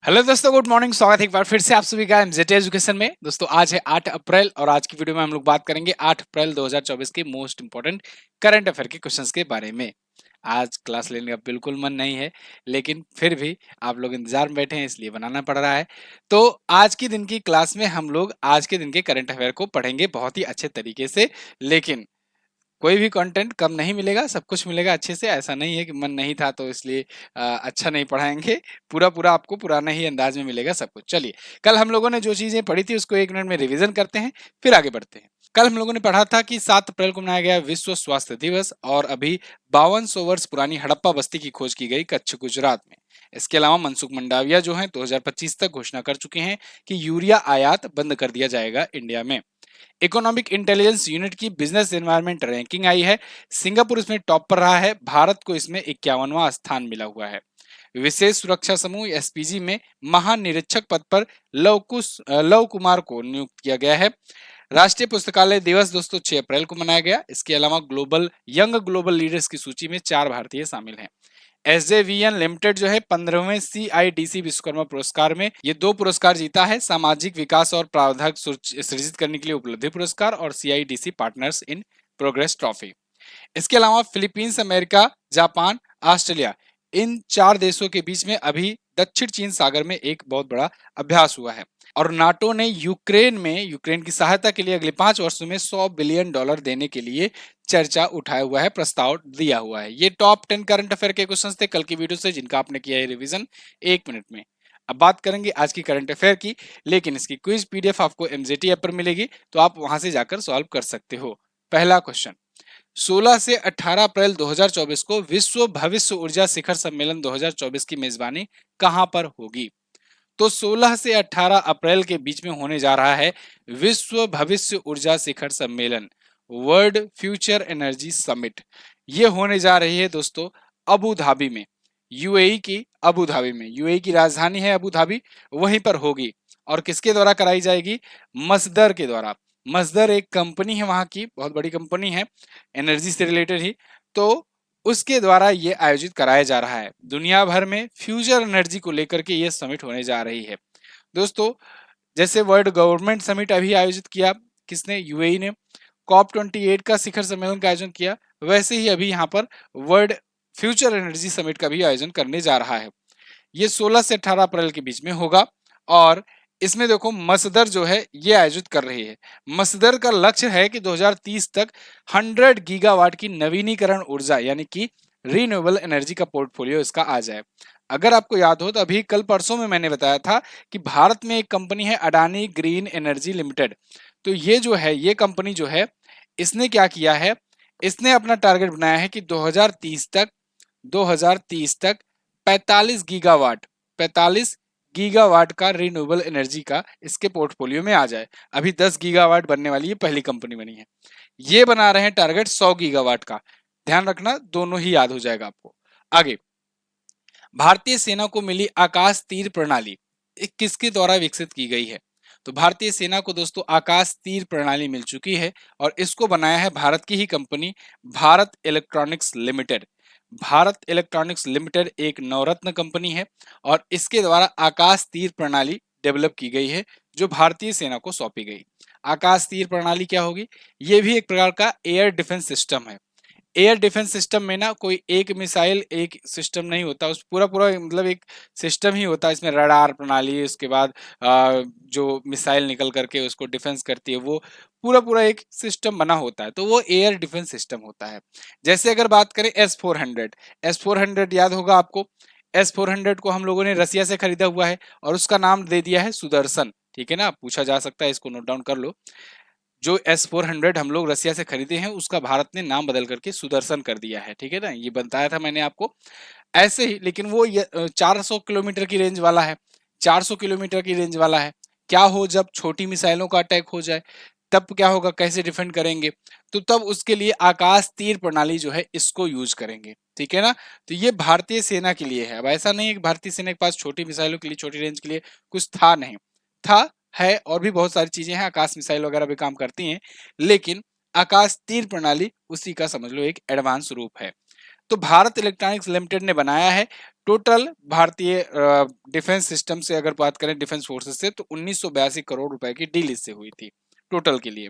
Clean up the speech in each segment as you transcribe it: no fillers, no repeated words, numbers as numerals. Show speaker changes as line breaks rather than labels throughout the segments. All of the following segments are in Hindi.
हेलो दोस्तों, गुड मॉर्निंग। स्वागत है एक बार फिर से आप सभी का एमजेटी एजुकेशन में। दोस्तों आज है 8 अप्रैल और आज की वीडियो में हम लोग बात करेंगे 8 अप्रैल 2024 के मोस्ट इंपोर्टेंट करंट अफेयर के क्वेश्चंस के बारे में। आज क्लास लेने का बिल्कुल मन नहीं है, लेकिन फिर भी आप लोग इंतजार में बैठे हैं इसलिए बनाना पड़ रहा है। तो आज के दिन की क्लास में हम लोग आज के दिन के करंट अफेयर को पढ़ेंगे बहुत ही अच्छे तरीके से। लेकिन कोई भी कंटेंट कम नहीं मिलेगा, सब कुछ मिलेगा अच्छे से। ऐसा नहीं है कि मन नहीं था तो इसलिए अच्छा नहीं पढ़ाएंगे। पूरा पूरा आपको पुराना ही अंदाज में मिलेगा सब कुछ। चलिए, कल हम लोगों ने जो चीजें पढ़ी थी उसको एक मिनट में रिवीजन करते हैं, फिर आगे बढ़ते हैं। कल हम लोगों ने पढ़ा था कि 7 अप्रैल को मनाया गया विश्व स्वास्थ्य दिवस और अभी 5200 वर्ष पुरानी हड़प्पा बस्ती की खोज की गई कच्छ, गुजरात में। इसके अलावा मनसुख मंडाविया जो हैं 2025 तक घोषणा कर चुके हैं कि यूरिया आयात बंद कर दिया जाएगा इंडिया में। इकोनॉमिक इंटेलिजेंस यूनिट की बिजनेस एनवायरनमेंट रैंकिंग आई है। सिंगापुर इसमें टॉप पर रहा है, भारत को इसमें 51वां स्थान मिला हुआ है। विशेष सुरक्षा समूह एसपीजी में महानिरीक्षक पद पर लव कुमार को नियुक्त किया गया है। राष्ट्रीय पुस्तकालय दिवस दोस्तों 6 अप्रैल को मनाया गया। इसके अलावा ग्लोबल लीडर्स की सूची में 4 भारतीय शामिल हैं। एसजेवीएन लिमिटेड जो है 15वें सीआईडीसी विश्वकर्मा पुरस्कार में ये 2 पुरस्कार जीता है, सामाजिक विकास और प्रावधान सृजित करने के लिए उपलब्धि पुरस्कार और CIDC partners in progress trophy. इसके अलावा फिलीपींस, अमेरिका, जापान, ऑस्ट्रेलिया, इन 4 देशों के बीच में अभी दक्षिण चीन सागर में एक बहुत बड़ा अभ्यास हुआ है। और नाटो ने यूक्रेन की सहायता के लिए अगले 5 वर्षों में $100 बिलियन देने के लिए चर्चा उठाया हुआ है, प्रस्ताव दिया हुआ है। ये टॉप 10 करंट अफेयर के क्वेश्चंस थे कल की वीडियो से, जिनका आपने किया है रिवीजन 1 मिनट में। अब बात करेंगे आज की करंट अफेयर की, लेकिन इसकी क्विज पीडीएफ आपको एमजेटी ऐप पर मिलेगी, तो आप वहां से जाकर सॉल्व कर सकते हो। पहला क्वेश्चन, 16 से 18 अप्रैल 2024 को विश्व भविष्य ऊर्जा शिखर सम्मेलन 2024 की मेजबानी कहां पर होगी? तो 16 से 18 अप्रैल के बीच में होने जा रहा है विश्व भविष्य ऊर्जा शिखर सम्मेलन, वर्ल्ड फ्यूचर एनर्जी समिट। ये होने जा रही है दोस्तों अबू धाबी में, यूएई की अबू धाबी में। यूएई की राजधानी है अबू धाबी, वहीं पर होगी। और किसके द्वारा कराई जाएगी? मसदर के द्वारा। मसदर एक कंपनी है वहां की, बहुत बड़ी कंपनी है, एनर्जी से रिलेटेड ही। तो उसके द्वारा ये आयोजित कराया जा रहा है। दुनिया भर में फ्यूचर एनर्जी को लेकर के ये समिट होने जा रही है दोस्तों। जैसे वर्ल्ड गवर्नमेंट समिट अभी आयोजित किया किसने? यूएई ने। कॉप 28 का शिखर सम्मेलन का आयोजन किया, वैसे ही अभी यहाँ पर वर्ल्ड फ्यूचर एनर्जी समिट का भी आयोजन करने जा रहा है। ये 16 से 18 अप्रैल के बीच में होगा। और इसमें देखो मसदर जो है ये आयोजित कर रही है। मसदर का लक्ष्य है कि 2030 तक 100 गीगावाट की नवीनीकरण ऊर्जा यानी कि रीन्यूएबल एनर्जी का पोर्टफोलियो इसका आ जाए। अगर आपको याद हो तो अभी कल परसों में मैंने बताया था कि भारत में एक कंपनी है अडानी ग्रीन एनर्जी लिमिटेड। तो ये जो है, ये कंपनी जो है, इसने क्या किया है, इसने अपना टारगेट बनाया है कि 2030 तक 45 गीगावाट का रिन्यूएबल एनर्जी का इसके पोर्टफोलियो में आ जाए। अभी 10 गीगावाट बनने वाली ये पहली कंपनी बनी है। ये बना रहे हैं टारगेट 100 गीगावाट का। ध्यान रखना, दोनों ही याद हो जाएगा आपको। आगे, भारतीय सेना को मिली आकाश तीर प्रणाली किसके द्वारा विकसित की गई है? तो भारतीय सेना को दोस्तों आकाश तीर प्रणाली मिल चुकी है और इसको बनाया है भारत की ही company Bharat electronics limited. Bharat electronics limited एक नवरत्न कंपनी है और इसके द्वारा आकाश तीर प्रणाली डेवलप की गई है, जो भारतीय सेना को सौंपी गई। आकाश तीर प्रणाली क्या होगी? ये भी एक प्रकार का एयर डिफेंस सिस्टम है। एयर डिफेंस सिस्टम में ना कोई एक मिसाइल एक सिस्टम नहीं होता, उस पूरा पूरा मतलब एक सिस्टम ही होता है। इसमें रडार प्रणाली, उसके बाद जो मिसाइल निकल करके उसको डिफेंस करती है, वो पूरा पूरा एक सिस्टम बना होता है। तो वो एयर डिफेंस सिस्टम होता है। जैसे अगर बात करें S-400 याद होगा आपको। S-400 को हम लोगों ने रसिया से खरीदा हुआ है और उसका नाम दे दिया है सुदर्शन। ठीक है ना, पूछा जा सकता है, इसको नोट डाउन कर लो। जो S-400 हम लोग रसिया से खरीदे हैं उसका भारत ने नाम बदल करके सुदर्शन कर दिया है। ठीक है ना, ये बताया था मैंने आपको। ऐसे ही, लेकिन वो 400 किलोमीटर की रेंज वाला है। 400 किलोमीटर की रेंज वाला है। क्या हो जब छोटी मिसाइलों का अटैक हो जाए, तब क्या होगा, कैसे डिफेंड करेंगे? तो तब उसके लिए आकाश तीर प्रणाली जो है इसको यूज करेंगे। ठीक है ना, तो ये भारतीय सेना के लिए है। अब ऐसा नहीं है कि भारतीय सेना के पास छोटी मिसाइलों के लिए, छोटी रेंज के लिए कुछ था, नहीं था, है। और भी बहुत सारी चीजें हैं, आकाश मिसाइल वगैरह भी काम करती हैं, लेकिन आकाश तीर प्रणाली उसी का समझ लो एक एडवांस रूप है। तो भारत इलेक्ट्रॉनिक्स लिमिटेड ने बनाया है। टोटल भारतीय डिफेंस सिस्टम से अगर बात करें, डिफेंस फोर्सेस से, तो 1982 करोड़ रुपए की डील इससे हुई थी टोटल के लिए।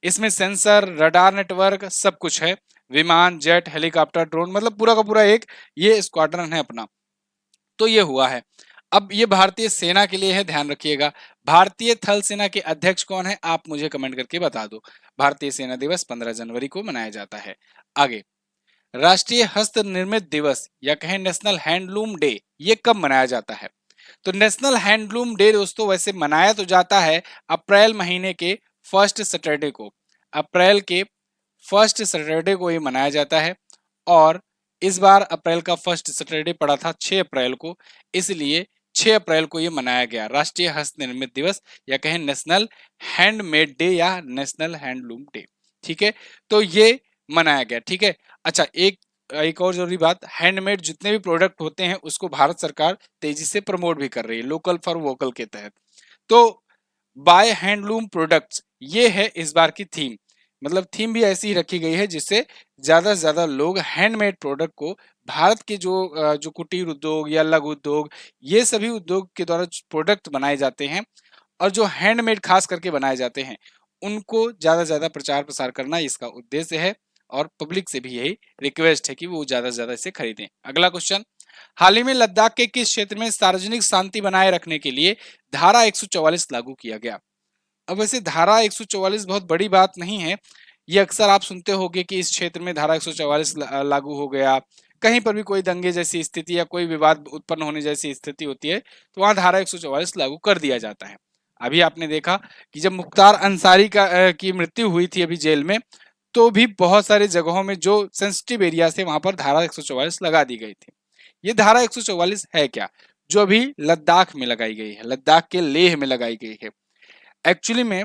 इसमें सेंसर, रडार नेटवर्क सब कुछ है, विमान, जेट, हेलीकॉप्टर, ड्रोन, मतलब पूरा का पूरा एक ये स्क्वाड्रन है अपना। तो ये हुआ है। अब ये भारतीय सेना के लिए है, ध्यान रखिएगा। भारतीय थल सेना के अध्यक्ष कौन है, आप मुझे कमेंट करके बता दो। भारतीय सेना दिवस 15 जनवरी को मनाया जाता है। आगे, राष्ट्रीय हस्त निर्मित दिवस या कहें नेशनल हैंडलूम डे, ये कब मनाया जाता है? तो नेशनल हैंडलूम डे दोस्तों वैसे मनाया तो जाता है अप्रैल महीने के फर्स्ट सैटरडे को। अप्रैल के फर्स्ट सैटरडे को ये मनाया जाता है, और इस बार अप्रैल का फर्स्ट सैटरडे पड़ा था 6 अप्रैल को, इसलिए 6 अप्रैल को ये मनाया गया राष्ट्रीय हस्त निर्मित दिवस या कहें नेशनल हैंडमेड डे या नेशनल हैंडलूम डे। ठीक है, तो ये मनाया गया। ठीक है, अच्छा, एक एक और जरूरी बात, हैंडमेड जितने भी प्रोडक्ट होते हैं उसको भारत सरकार तेजी से प्रमोट भी कर रही है, लोकल फॉर वोकल के तहत। तो बाय हैंडलूम प्रोडक्ट्स, ये है इस बार की थीम। मतलब थीम भी ऐसी ही रखी गई है जिससे ज्यादा से ज्यादा लोग हैंडमेड प्रोडक्ट को, भारत के जो कुटीर उद्योग या लघु उद्योग, ये सभी उद्योग के द्वारा प्रोडक्ट बनाए जाते हैं और जो हैंडमेड खास करके बनाए जाते हैं, उनको ज्यादा से ज्यादा प्रचार प्रसार करना इसका उद्देश्य है, और पब्लिक से भी यही रिक्वेस्ट है कि वो ज्यादा से ज्यादा इसे खरीदें। अगला क्वेश्चन, हाल ही में लद्दाख के किस क्षेत्र में सार्वजनिक शांति बनाए रखने के लिए धारा 144 लागू किया गया? अब वैसे धारा 144 बहुत बड़ी बात नहीं है, ये अक्सर आप सुनते होंगे कि इस क्षेत्र में धारा 144 लागू हो गया। कहीं पर भी कोई दंगे जैसी स्थिति या कोई विवाद उत्पन्न होने जैसी स्थिति होती है तो वहां धारा 144 लागू कर दिया जाता है। अभी आपने देखा कि जब मुख्तार अंसारी की मृत्यु हुई थी अभी जेल में, तो भी बहुत सारे जगहों में जो सेंसिटिव एरिया थे वहां पर धारा 144 लगा दी गई थी। ये धारा 144 है क्या? जो अभी लद्दाख में लगाई गई है, लद्दाख के लेह में लगाई गई है। एक्चुअली में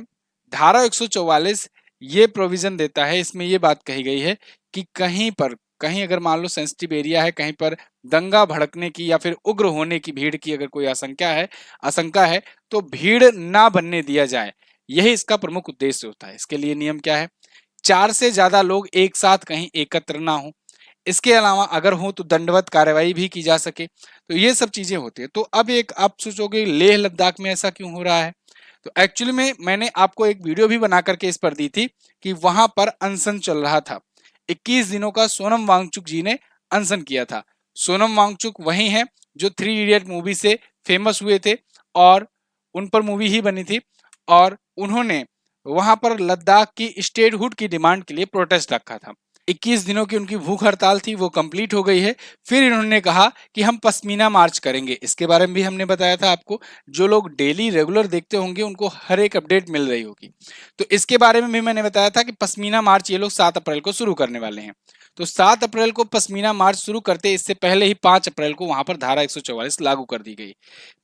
धारा 144 ये प्रोविजन देता है, इसमें ये बात कही गई है कि कहीं अगर मान लो सेंसिटिव एरिया है, कहीं पर दंगा भड़कने की या फिर उग्र होने की, भीड़ की अगर कोई आशंका है तो भीड़ ना बनने दिया जाए। यही इसका प्रमुख उद्देश्य होता है। इसके लिए नियम क्या है? 4 से ज्यादा लोग एक साथ कहीं एकत्र ना हो। इसके अलावा अगर हो तो दंडवत कार्रवाई भी की जा सके। तो ये सब चीजें होती है। तो अब एक आप सोचोगे लेह लद्दाख में ऐसा क्यों हो रहा है? तो एक्चुअली में मैंने आपको एक वीडियो भी बना करके इस पर दी थी कि वहां पर अनशन चल रहा था। 21 दिनों का सोनम वांगचुक जी ने अनशन किया था। सोनम वांगचुक वही है जो 3 इडियट मूवी से फेमस हुए थे, और उन पर मूवी ही बनी थी, और उन्होंने वहां पर लद्दाख की स्टेटहुड की डिमांड के लिए प्रोटेस्ट रखा था। 21 दिनों की उनकी भूख हड़ताल थी, वो कंप्लीट हो गई है। फिर इन्होंने कहा कि हम पश्मीना मार्च करेंगे। इसके बारे में भी हमने बताया था आपको, जो लोग डेली रेगुलर देखते होंगे उनको हर एक अपडेट मिल रही होगी। तो इसके बारे में भी मैंने बताया था कि पश्मीना मार्च ये लोग 7 अप्रैल को शुरू करने वाले हैं। तो 7 अप्रैल को पश्मीना मार्च शुरू करते इससे पहले ही 5 अप्रैल को वहां पर धारा 144 लागू कर दी गई।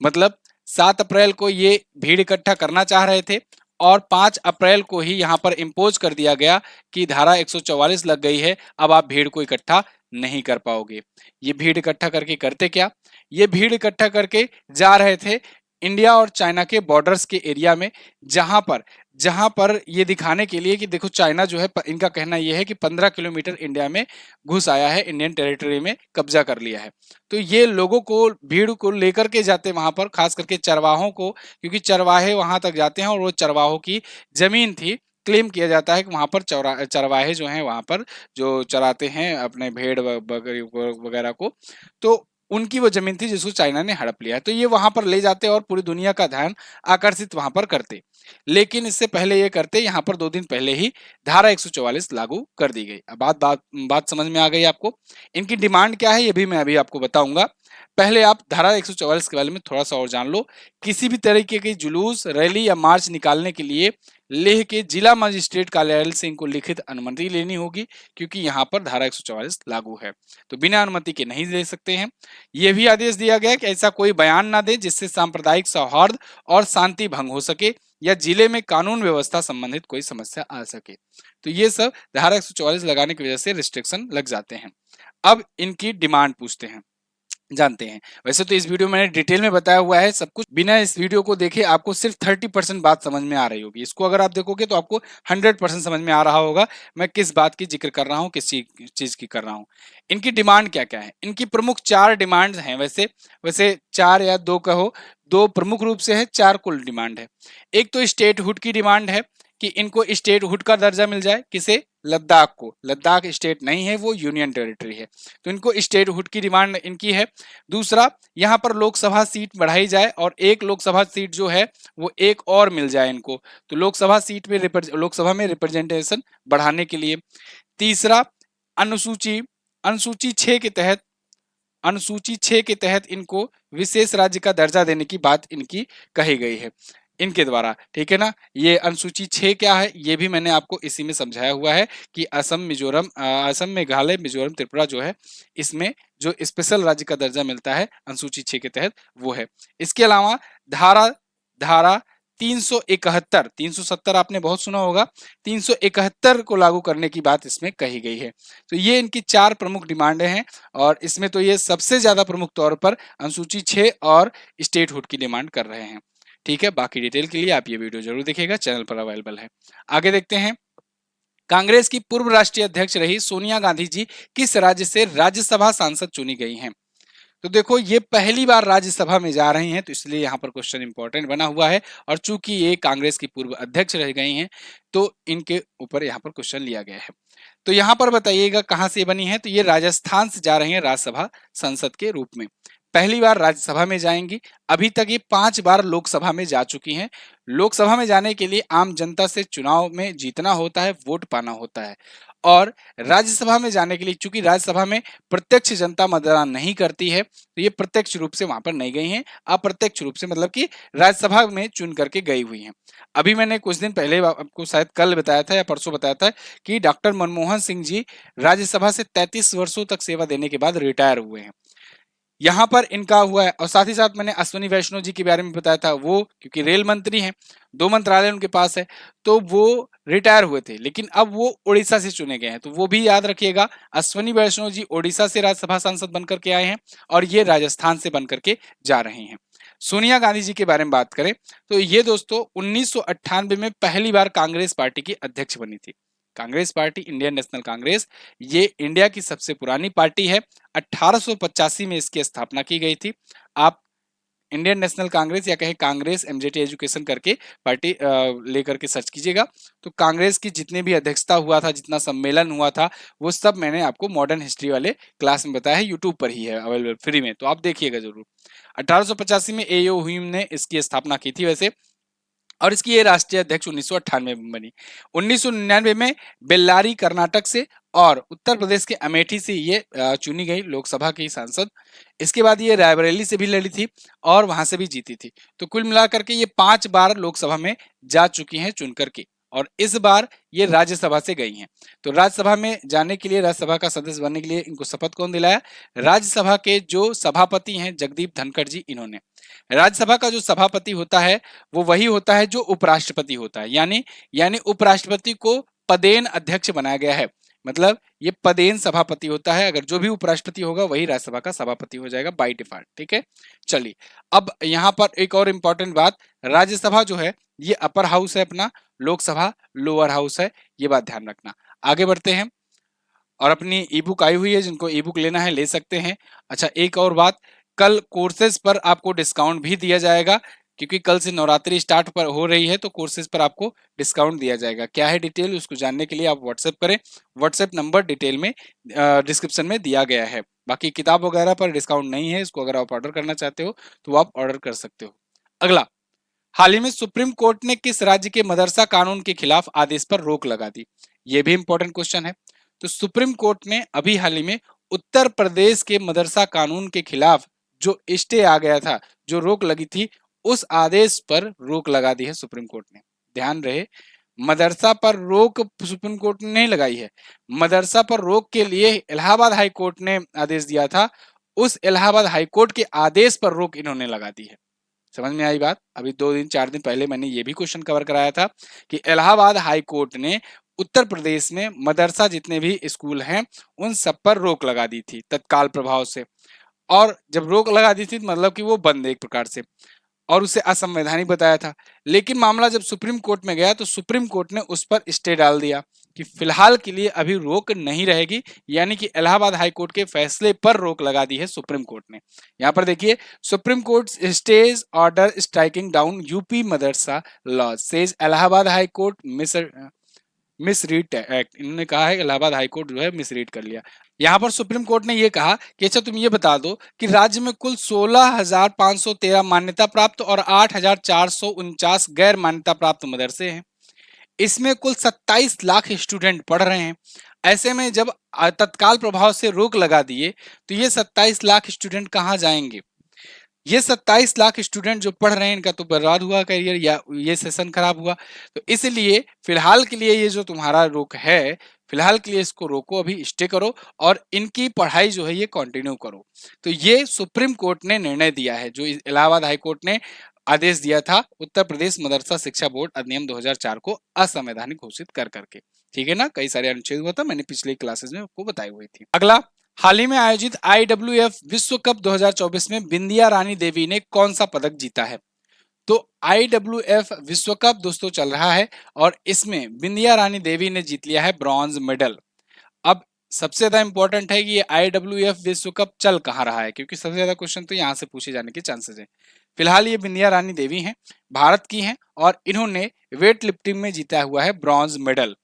मतलब 7 अप्रैल को ये भीड़ इकट्ठा करना चाह रहे थे, और 5 अप्रैल को ही यहां पर इम्पोज कर दिया गया कि धारा 144 लग गई है, अब आप भीड़ को इकट्ठा नहीं कर पाओगे। ये भीड़ इकट्ठा करके करते क्या? ये भीड़ इकट्ठा करके जा रहे थे इंडिया और चाइना के बॉर्डर्स के एरिया में, जहां पर ये दिखाने के लिए कि देखो चाइना जो है, इनका कहना ये है कि 15 किलोमीटर इंडिया में घुस आया है, इंडियन टेरिटरी में कब्जा कर लिया है। तो ये लोगों को, भीड़ को लेकर के जाते वहां पर, खास करके चरवाहों को, क्योंकि चरवाहे वहां तक जाते हैं और वो चरवाहों की जमीन थी। क्लेम किया जाता है कि वहां पर चरवाहे जो हैं वहां पर जो चराते हैं अपने भेड़ बकरी वगैरह को, तो उनकी वो जमीन थी जिसको चाइना ने हड़प लिया है। तो ये वहां पर ले जाते और पूरी दुनिया का ध्यान आकर्षित वहां पर करते। लेकिन इससे पहले ये करते, यहाँ पर 2 दिन पहले ही धारा 144 लागू कर दी गई। अब बात समझ में आ गई आपको? इनकी डिमांड क्या है ये भी मैं अभी आपको बताऊंगा। पहले आप धारा 144 के बारे में थोड़ा सा और जान लो। किसी भी तरीके की जुलूस, रैली या मार्च निकालने के लिए लेह के जिला मजिस्ट्रेट कार्यालय से इनको लिखित अनुमति लेनी होगी, क्योंकि यहाँ पर धारा 144 लागू है। तो बिना अनुमति के नहीं दे सकते हैं। यह भी आदेश दिया गया कि ऐसा कोई बयान ना दे जिससे सांप्रदायिक सौहार्द और शांति भंग हो सके या जिले में कानून व्यवस्था संबंधित कोई समस्या आ सके। तो ये सब धारा 144 लगाने की वजह से रिस्ट्रिक्शन लग जाते हैं। अब इनकी डिमांड पूछते हैं। जानते हैं। वैसे तो इस वीडियो में मैंने डिटेल में बताया हुआ है सब कुछ, बिना इस वीडियो को देखे आपको सिर्फ 30% बात समझ में आ रही होगी। इसको अगर आप देखोगे तो आपको 100% समझ में आ रहा होगा मैं किस बात की जिक्र कर रहा हूँ, किस चीज की कर रहा हूँ। इनकी डिमांड क्या क्या है, इनकी प्रमुख 4 डिमांड्स हैं। वैसे वैसे 4 या 2 कहो, 2 प्रमुख रूप से है, 4 कुल डिमांड है। एक तो स्टेटहुड की डिमांड है कि इनको स्टेटहुड का दर्जा मिल जाए। किसे? लद्दाख को। लद्दाख स्टेट नहीं है, वो यूनियन टेरिटरी है, तो इनको स्टेटहुड की डिमांड इनकी है। दूसरा, यहाँ पर लोकसभा सीट बढ़ाई जाए और एक लोकसभा सीट जो है वो एक और मिल जाए इनको, तो लोकसभा सीट में लोकसभा में रिप्रेजेंटेशन बढ़ाने के लिए। तीसरा, अनुसूची अनुसूची 6 के तहत अनुसूची 6 के तहत इनको विशेष राज्य का दर्जा देने की बात इनकी कही गई है इनके द्वारा, ठीक है ना। ये अनुसूची 6 क्या है ये भी मैंने आपको इसी में समझाया हुआ है कि असम, मेघालय, मिजोरम, त्रिपुरा जो है इसमें जो स्पेशल राज्य का दर्जा मिलता है अनुसूची 6 के तहत वो है। इसके अलावा धारा धारा 371, 370 आपने बहुत सुना होगा, 371 को लागू करने की बात इसमें कही गई है। तो ये इनकी 4 प्रमुख डिमांडें हैं और इसमें तो ये सबसे ज्यादा प्रमुख तौर पर अनुसूची 6 और स्टेटहुड की डिमांड कर रहे हैं। ठीक है, बाकी डिटेल के लिए आप ये वीडियो जरूर देखिएगा, चैनल पर अवेलेबल है। आगे देखते हैं, कांग्रेस की पूर्व राष्ट्रीय अध्यक्ष रही सोनिया गांधी जी किस राज्य से राज्यसभा सांसद चुनी गई हैं? तो देखो ये पहली बार राज्यसभा में जा रही हैं, तो इसलिए यहाँ पर क्वेश्चन इंपॉर्टेंट बना हुआ है। और चूंकि ये कांग्रेस की पूर्व अध्यक्ष रह गई हैं तो इनके ऊपर यहाँ पर क्वेश्चन लिया गया है। तो यहाँ पर बताइएगा कहाँ से बनी है, तो ये राजस्थान से जा रही है राज्यसभा सांसद के रूप में। पहली बार राज्यसभा में जाएंगी। अभी तक ये 5 बार लोकसभा में जा चुकी हैं। लोकसभा में जाने के लिए आम जनता से चुनाव में जीतना होता है, वोट पाना होता है। और राज्यसभा में जाने के लिए, चूंकि राज्यसभा में प्रत्यक्ष जनता मतदान नहीं करती है, तो ये प्रत्यक्ष रूप से वहां पर नहीं गई हैं, अप्रत्यक्ष रूप से, मतलब कि राज्यसभा में चुन करके गई हुई हैं। अभी मैंने कुछ दिन पहले आपको शायद कल बताया था या परसों बताया था कि डॉक्टर मनमोहन सिंह जी राज्यसभा से 33 वर्षों तक सेवा देने के बाद रिटायर हुए हैं। यहाँ पर इनका हुआ है। और साथ ही साथ मैंने अश्विनी वैष्णव जी के बारे में बताया था, वो क्योंकि रेल मंत्री हैं, 2 मंत्रालय उनके पास है, तो वो रिटायर हुए थे, लेकिन अब वो उड़ीसा से चुने गए हैं, तो वो भी याद रखिएगा। अश्विनी वैष्णव जी उड़ीसा से राज्यसभा सांसद बनकर के आए हैं और ये राजस्थान से बनकर के जा रहे हैं। सोनिया गांधी जी के बारे में बात करें तो ये दोस्तों 1998 में पहली बार कांग्रेस पार्टी की अध्यक्ष बनी थी। Congress party, Indian national Congress, ये इंडिया की सबसे पुरानी पार्टी है। 1885 में इसकी स्थापना की गई थी। आप इंडियन नेशनल कांग्रेस या कहें कांग्रेस एमजेटी एजुकेशन करके पार्टी लेकर के सर्च कीजिएगा, तो कांग्रेस की जितने भी अध्यक्षता हुआ था, जितना सम्मेलन हुआ था, वो सब मैंने आपको मॉडर्न हिस्ट्री वाले क्लास में बताया है, यूट्यूब पर ही है अवेलेबल फ्री में, तो आप देखिएगा जरूर। 1885 में एओ हुइम ने इसकी स्थापना की थी वैसे, और इसकी ये राष्ट्रीय अध्यक्ष 1998 में बनी। 1999 में बेल्लारी कर्नाटक से और उत्तर प्रदेश के अमेठी से ये चुनी गई लोकसभा की सांसद। इसके बाद ये रायबरेली से भी लड़ी थी और वहां से भी जीती थी। तो कुल मिलाकर के ये 5 बार लोकसभा में जा चुकी हैं चुन करके, और इस बार ये राज्यसभा से गई हैं। तो राज्यसभा में जाने के लिए, राज्यसभा का सदस्य बनने के लिए इनको शपथ कौन दिलाया? राज्यसभा के जो सभापति हैं जगदीप धनखड़ जी, इन्होंने। राज्यसभा का जो सभापति होता है वो वही होता है जो उपराष्ट्रपति होता है, यानी उपराष्ट्रपति को पदेन अध्यक्ष बनाया गया है। मतलब ये पदेन सभापति होता है, अगर जो भी उपराष्ट्रपति होगा वही राज्यसभा का सभापति हो जाएगा बाय डिफॉल्ट। ठीक है, चलिए अब यहाँ पर एक और इंपॉर्टेंट बात, राज्यसभा जो है ये अपर हाउस है अपना, लोकसभा लोअर हाउस है, ये बात ध्यान रखना। आगे बढ़ते हैं, और अपनी ई बुक आई हुई है, जिनको ई बुक लेना है ले सकते हैं। अच्छा, एक और बात, कल कोर्सेज पर आपको डिस्काउंट भी दिया जाएगा, क्योंकि कल से नवरात्रि स्टार्ट पर हो रही है, तो कोर्सेज पर आपको डिस्काउंट दिया जाएगा। क्या है डिटेल, उसको जानने के लिए आप व्हाट्सएप करें। व्हाट्सएप नंबर डिटेल में डिस्क्रिप्शन में दिया गया है। बाकी किताब वगैरह पर डिस्काउंट नहीं है, इसको अगर आप ऑर्डर करना चाहते हो तो आप ऑर्डर कर सकते हो। अगला, हाल ही में सुप्रीम कोर्ट ने किस राज्य के मदरसा कानून के खिलाफ आदेश पर रोक लगा दी? ये भी इंपॉर्टेंट क्वेश्चन है। तो सुप्रीम कोर्ट ने अभी हाल ही में उत्तर प्रदेश के मदरसा कानून के खिलाफ जो स्टे आ गया था, जो रोक लगी थी, उस आदेश पर रोक लगा दी है सुप्रीम कोर्ट ने। ध्यान रहे, मदरसा पर रोक सुप्रीम कोर्ट ने नहीं लगाई है, मदरसा पर रोक के लिए इलाहाबाद हाई कोर्ट ने आदेश दिया था, उस इलाहाबाद हाई कोर्ट के आदेश पर रोक इन्होंने लगा दी है। समझ में आई बात? अभी 2 दिन 4 दिन पहले मैंने ये भी क्वेश्चन कवर कराया था कि इलाहाबाद हाई कोर्ट ने उत्तर प्रदेश में मदरसा जितने भी स्कूल हैं उन सब पर रोक लगा दी थी तत्काल प्रभाव से। और जब रोक लगा दी थी मतलब कि वो बंद है एक प्रकार से, और उसे असंवैधानिक बताया था। लेकिन मामला जब सुप्रीम कोर्ट में गया तो सुप्रीम कोर्ट ने उस पर स्टे डाल दिया कि फिलहाल के लिए अभी रोक नहीं रहेगी, यानी कि इलाहाबाद हाई कोर्ट के फैसले पर रोक लगा दी है सुप्रीम कोर्ट ने। यहाँ पर देखिए, supreme court stays order striking down UP madrasa law says Allahabad high court misread act. इन्होंने कहा है इलाहाबाद हाईकोर्ट जो है मिसरीड कर लिया। यहाँ पर सुप्रीम कोर्ट ने ये कहा कि अच्छा तुम ये बता दो कि राज्य में कुल 16,513 मान्यता प्राप्त और 8,449 गैर मान्यता प्राप्त मदरसे हैं। इसमें कुल 27 लाख स्टूडेंट पढ़ रहे हैं। ऐसे में जब तत्काल प्रभाव से रोक लगा दिए तो ये 27 लाख स्टूडेंट कहाँ जाएंगे? ये 27 लाख स्टूडेंट जो पढ़ रहे हैं इनका तो बर्बाद हुआ करियर, या ये सेशन खराब हुआ। तो इसलिए फिलहाल के लिए ये जो तुम्हारा रोक है, फिलहाल के लिए इसको रोको, अभी स्टे करो और इनकी पढ़ाई जो है ये कंटिन्यू करो। तो ये सुप्रीम कोर्ट ने निर्णय दिया है, जो इलाहाबाद हाई कोर्ट ने आदेश दिया था उत्तर प्रदेश मदरसा शिक्षा बोर्ड अधिनियम 2004 को असंवैधानिक घोषित कर करके। ठीक है ना, कई सारे अनुच्छेद हुआ था, मैंने पिछले क्लासेस में आपको बताई हुई थी। अगला, हाल ही में आयोजित IWF विश्व कप 2024 में बिंदिया रानी देवी ने कौन सा पदक जीता है? तो IWF विश्व कप दोस्तों चल रहा है और इसमें बिंदिया रानी देवी ने जीत लिया है ब्रॉन्ज मेडल। अब सबसे ज्यादा इंपॉर्टेंट है कि ये IWF विश्व कप चल कहाँ रहा है, क्योंकि सबसे ज्यादा क्वेश्चन तो यहाँ से पूछे जाने के चांसेस है। फिलहाल ये बिंदिया रानी देवी हैं, भारत की हैं और इन्होंने वेट लिफ्टिंग में जीता हुआ है ब्रॉन्ज मेडल।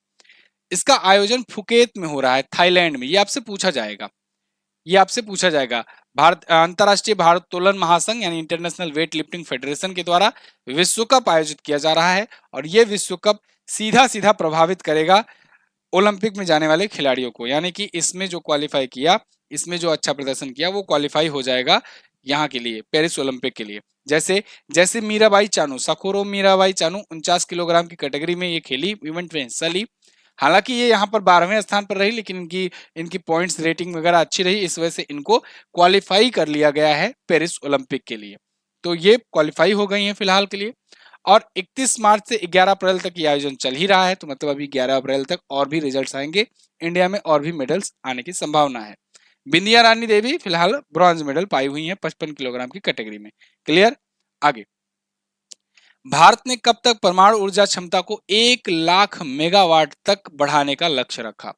इसका आयोजन फुकेत में हो रहा है, थाईलैंड में। ये आपसे पूछा जाएगा, ये आपसे पूछा जाएगा। भारत अंतर्राष्ट्रीय भारोत्तोलन महासंघ यानी इंटरनेशनल वेट लिफ्टिंग फेडरेशन के द्वारा विश्व कप आयोजित किया जा रहा है और ये विश्व कप सीधा सीधा प्रभावित करेगा ओलंपिक में जाने वाले खिलाड़ियों को, यानी कि इसमें जो क्वालिफाई किया, इसमें जो अच्छा प्रदर्शन किया वो क्वालिफाई हो जाएगा यहाँ के लिए, पेरिस ओलंपिक के लिए। जैसे जैसे मीराबाई चानू, सखोरो मीराबाई चानू 49 किलोग्राम की कैटेगरी में ये खेली, इवेंट में हिस्सा ली। हालांकि ये यहाँ पर 12वें स्थान पर रही, लेकिन इनकी इनकी पॉइंट्स रेटिंग वगैरह अच्छी रही, इस वजह से इनको क्वालिफाई कर लिया गया है पेरिस ओलंपिक के लिए। तो ये क्वालिफाई हो गई हैं फिलहाल के लिए। और 31 मार्च से 11 अप्रैल तक ये आयोजन चल ही रहा है, तो मतलब अभी 11 अप्रैल तक और भी रिजल्ट्स आएंगे, इंडिया में और भी मेडल्स आने की संभावना है। बिंदिया रानी देवी फिलहाल ब्रॉन्ज मेडल पाई हुई है 55 किलोग्राम की कैटेगरी में। क्लियर? आगे, भारत ने कब तक परमाणु ऊर्जा क्षमता को 1 लाख मेगावाट तक बढ़ाने का लक्ष्य रखा?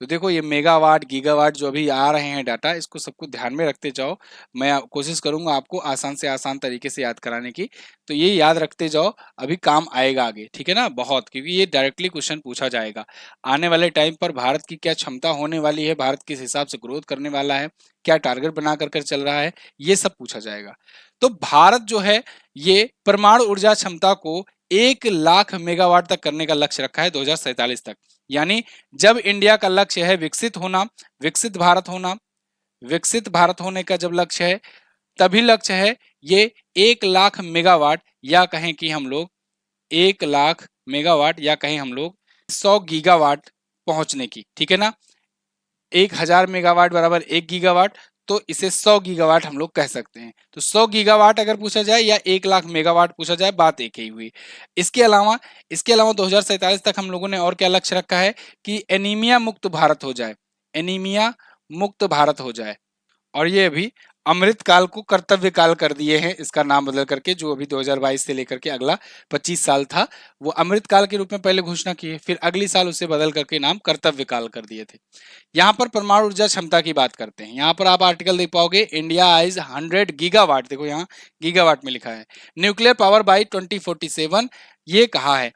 तो देखो, ये मेगावाट गीगावाट जो अभी आ रहे हैं डाटा, इसको सबको ध्यान में रखते जाओ। मैं कोशिश करूंगा आपको आसान से आसान तरीके से याद कराने की, तो ये याद रखते जाओ, अभी काम आएगा आगे। ठीक है ना, बहुत, क्योंकि ये डायरेक्टली क्वेश्चन पूछा जाएगा आने वाले टाइम पर। भारत की क्या क्षमता होने वाली है, भारत किस हिसाब से ग्रोथ करने वाला है, क्या टारगेट बना कर चल रहा है, ये सब पूछा जाएगा। तो भारत जो है ये परमाणु ऊर्जा क्षमता को 1 लाख मेगावाट तक करने का लक्ष्य रखा है 2047 तक। यानी जब इंडिया का लक्ष्य है विकसित होना, विकसित भारत होना, विकसित भारत होने का जब लक्ष्य है, तभी लक्ष्य है ये 1 लाख मेगावाट, या कहें कि हम लोग 1 लाख मेगावाट, या कहें हम लोग 100 गीगावाट पहुंचने की। ठीक है ना, 1000 मेगावाट बराबर 1 गीगावाट, तो इसे 100 गीगावाट हम लोग कह सकते हैं। तो 100 गीगावाट अगर पूछा जाए या 1 लाख मेगावाट पूछा जाए, बात एक ही हुई। इसके अलावा 2047 तक हम लोगों ने और क्या लक्ष्य रखा है कि एनीमिया मुक्त भारत हो जाए, एनीमिया मुक्त भारत हो जाए। और ये अभी अमृत काल को कर्तव्य काल कर दिए हैं, इसका नाम बदल करके, जो अभी 2022 से लेकर के अगला 25 साल था वो अमृत काल के रूप में पहले घोषणा की है, फिर अगली साल उसे बदल करके नाम कर्तव्य काल कर दिए थे। यहाँ पर परमाणु ऊर्जा क्षमता की बात करते हैं, यहाँ पर आप आर्टिकल देख पाओगे, इंडिया आइज 100 गीगावाट, देखो यहाँ गीगावाट में लिखा है, न्यूक्लियर पावर बाई 2047 ये कहा है।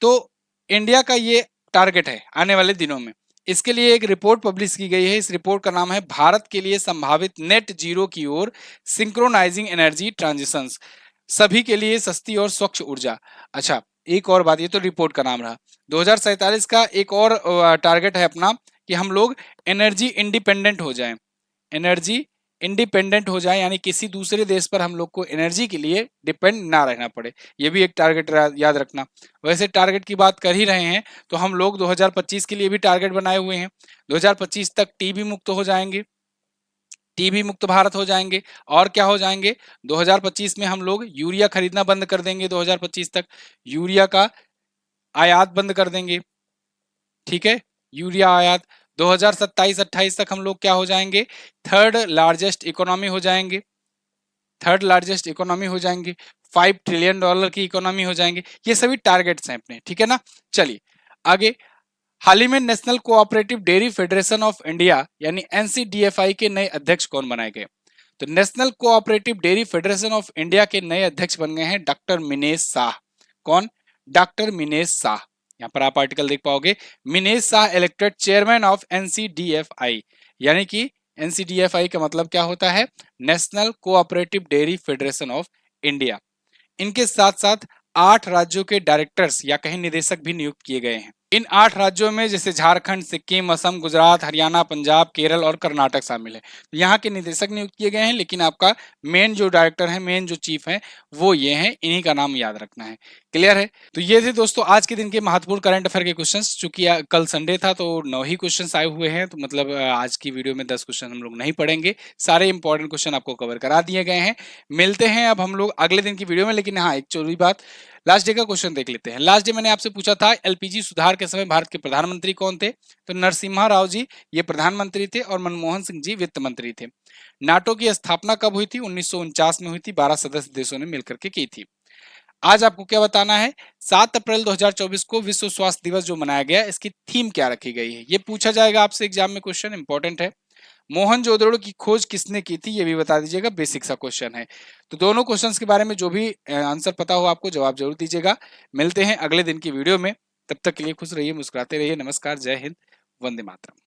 तो इंडिया का ये टारगेट है आने वाले दिनों में। इसके लिए एक रिपोर्ट पब्लिश की गई है, इस रिपोर्ट का नाम है भारत के लिए संभावित नेट जीरो की ओर सिंक्रोनाइजिंग एनर्जी ट्रांजिशंस, सभी के लिए सस्ती और स्वच्छ ऊर्जा। अच्छा, एक और बात, ये तो रिपोर्ट का नाम रहा। 2047 का एक और टारगेट है अपना कि हम लोग एनर्जी इंडिपेंडेंट हो जाएं, एनर्जी इंडिपेंडेंट हो जाए, यानी किसी दूसरे देश पर हम लोग को एनर्जी के लिए डिपेंड ना रहना पड़े। ये भी एक टारगेट याद रखना। वैसे टारगेट की बात कर ही रहे हैं तो हम लोग 2025 के लिए भी टारगेट बनाए हुए हैं। 2025 तक टीबी मुक्त हो जाएंगे, टीबी मुक्त भारत हो जाएंगे। और क्या हो जाएंगे, 2025 में हम लोग यूरिया खरीदना बंद कर देंगे, 2025 तक यूरिया का आयात बंद कर देंगे। ठीक है, यूरिया आयात। 2027-28 तक हम लोग क्या हो जाएंगे, थर्ड लार्जेस्ट इकोनॉमी हो जाएंगे, थर्ड लार्जेस्ट इकोनॉमी हो जाएंगे, $5 ट्रिलियन की इकोनॉमी हो जाएंगे। ये सभी टारगेट्स हैं अपने, ठीक है ना। चलिए आगे, हाल ही में national cooperative dairy federation of India यानी एनसीडीएफआई के नए अध्यक्ष कौन बनाए गए? तो national cooperative dairy federation of India के नए अध्यक्ष बन गए हैं डॉक्टर मिनेश शाह। कौन? डॉक्टर मिनेश शाह। यहाँ पर आप आर्टिकल देख पाओगे, Minesh Shah elected chairman of NCDFI, यानी कि एनसीडीएफआई का मतलब क्या होता है, national cooperative dairy federation of India. इनके साथ साथ 8 राज्यों के डायरेक्टर्स या कहीं निदेशक भी नियुक्त किए गए हैं। इन 8 राज्यों में जैसे झारखंड, सिक्किम, असम, गुजरात, हरियाणा, पंजाब, केरल और कर्नाटक शामिल है। तो यहाँ के निदेशक नियुक्त किए गए हैं, लेकिन आपका मेन जो डायरेक्टर है, मेन जो चीफ है, वो ये हैं, इन्हीं का नाम याद रखना है। क्लियर है? तो ये थे दोस्तों आज के दिन के महत्वपूर्ण करंट अफेयर के क्वेश्चंस। चूंकि कल संडे था तो 9 ही क्वेश्चंस आए हुए हैं, तो मतलब आज की वीडियो में 10 क्वेश्चन हम लोग नहीं पढ़ेंगे, सारे इंपॉर्टेंट क्वेश्चन आपको कवर करा दिए गए हैं। मिलते हैं अब हम लोग अगले दिन की वीडियो में, लेकिन हाँ एक जरूरी बात, लास्ट डे का क्वेश्चन देख लेते हैं। लास्ट डे मैंने आपसे पूछा था एलपीजी सुधार के समय भारत के प्रधानमंत्री कौन थे? तो नरसिम्हा राव जी ये प्रधानमंत्री थे और मनमोहन सिंह जी वित्त मंत्री थे। नाटो की स्थापना कब हुई थी? 1949 में हुई थी, 12 सदस्य देशों ने मिलकर के की थी। आज आपको क्या बताना है, 7 अप्रैल 2024 को विश्व स्वास्थ्य दिवस जो मनाया गया, इसकी थीम क्या रखी गई है? ये पूछा जाएगा आपसे एग्जाम में, क्वेश्चन इंपॉर्टेंट है। मोहनजोदड़ो की खोज किसने की थी, ये भी बता दीजिएगा, बेसिक सा क्वेश्चन है। तो दोनों क्वेश्चंस के बारे में जो भी आंसर पता हो आपको, जवाब जरूर दीजिएगा। मिलते हैं अगले दिन की वीडियो में, तब तक के लिए खुश रहिए, मुस्कुराते रहिए। नमस्कार, जय हिंद, वंदे मातरम।